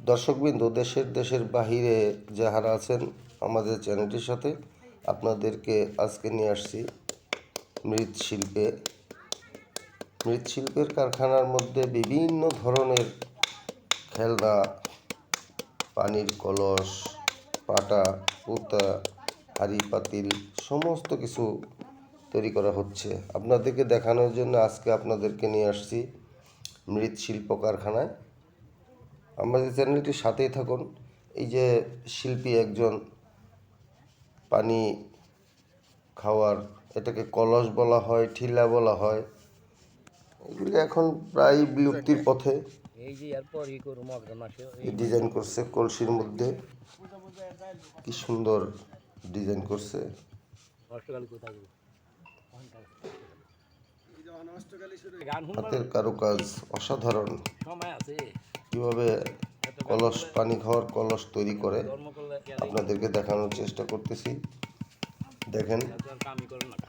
দর্শকবৃন্দ, দেশের বাহিরে যাহারা আছেন আমাদের চ্যানেলটির সাথে, আপনাদেরকে আজকে নিয়ে আসছি মৃৎশিল্পের কারখানার মধ্যে বিভিন্ন ধরনের খেলনা, পানির কলস, পাটা, পুঁতা, হাঁড়ি পাতিল সমস্ত কিছু তৈরি করা হচ্ছে। আপনাদেরকে দেখানোর জন্য আজকে আপনাদেরকে নিয়ে আসছি মৃৎশিল্প কারখানায়। আমাদের চ্যানেলটির সাথেই থাকুন। এই যে শিল্পী একজন পানি খাওয়ার, এটাকে কলস বলা হয়, ঠিলা বলা হয়, এগুলি এখন প্রায় বিলুপ্তির পথে। ডিজাইন করছে কলসির মধ্যে, কি সুন্দর ডিজাইন করছে। হাতের কারুকাজ অসাধারণ। কিভাবে কলস, পানি খাওয়ার কলস তৈরি করে আপনাদেরকে দেখানোর চেষ্টা করতেছি। দেখেন,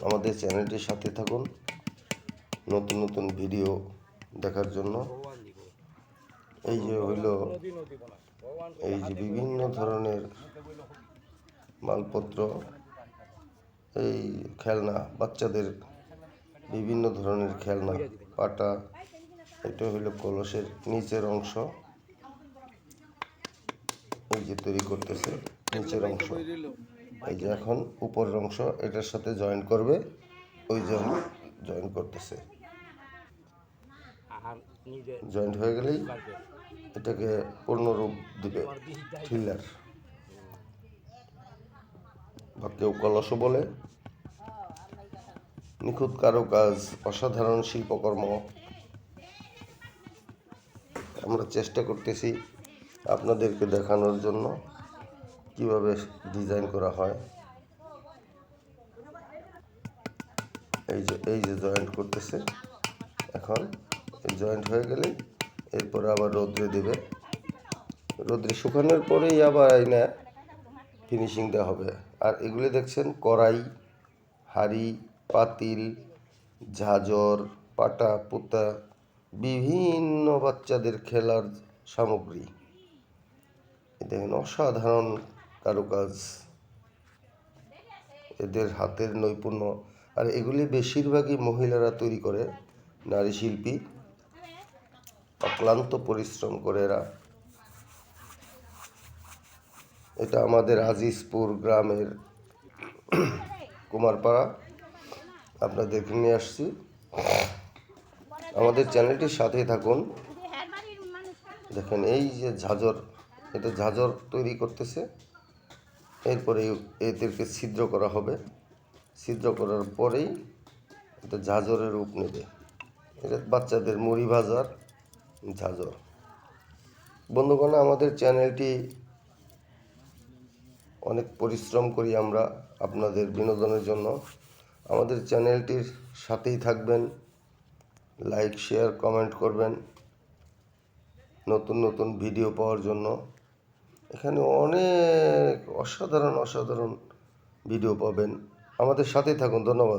আমাদের চ্যানেলটির সাথে থাকুন নতুন নতুন ভিডিও দেখার জন্য। এই যে বিভিন্ন ধরনের মালপত্র, এই খেলনা, বাচ্চাদের বিভিন্ন ধরনের খেলনা, পাটা, এটা হইলো কলসের নিচের অংশ। এই যে তৈরি করতেছে নিচের অংশ, এই যে এখন উপরের অংশ এটার সাথে জয়েন করবে, ওই যে জয়েন করতেছে। জয়েন্ট হয়ে গেলেই এটাকে পূর্ণরূপ দিবে ঠিলার, বা কেউ কলসও বলে। নিখুঁত কারুকাজ, অসাধারণ শিল্পকর্ম। আমরা চেষ্টা করতেছি আপনাদেরকে দেখানোর জন্য কিভাবে ডিজাইন করা হয়। এই যে জয়েন্ট করতেছে। এখন জয়েন্ট হয়ে গেলে এরপরে আবার রোদ্রে দেবে। রোদ্রে শুকানোর পরেই আবার আইনা ফিনিশিং দেওয়া হবে। আর এগুলি দেখছেন কড়াই, হাঁড়ি, পাতিল, ঝাঁঝর, পাটা, পুঁতা, বিভিন্ন বাচ্চাদের খেলার সামগ্রী। দেখেন, অসাধারণ কারুকাজ, এদের হাতের নৈপুণ্য। আর এগুলি বেশিরভাগই মহিলারা তৈরি করে, নারী শিল্পী, অক্লান্ত পরিশ্রম করে এরা। এটা আমাদের আজিজপুর গ্রামের কুমারপাড়া, আপনাদেরকে নিয়ে আসছি। আমাদের চ্যানেলটির সাথেই থাকুন। দেখেন, এই যে ঝাঁঝর, এটা ঝাঁঝর তৈরি করতেছে। এরপরে এদেরকে ছিদ্র করা হবে। ছিদ্র করার পরেই এটা ঝাঁঝরের রূপ নেবে। এটা বাচ্চাদের মুড়ি ভাজার ঝাঁঝর। বন্ধুগণ, আমাদের চ্যানেলটি অনেক পরিশ্রম করি আমরা আপনাদের বিনোদনের জন্য। আমাদের চ্যানেলটির সাথেই থাকবেন, লাইক, শেয়ার, কমেন্ট করবেন নতুন নতুন ভিডিও পাওয়ার জন্য। এখানে অনেক অসাধারণ ভিডিও পাবেন। আমাদের সাথেই থাকুন। ধন্যবাদ।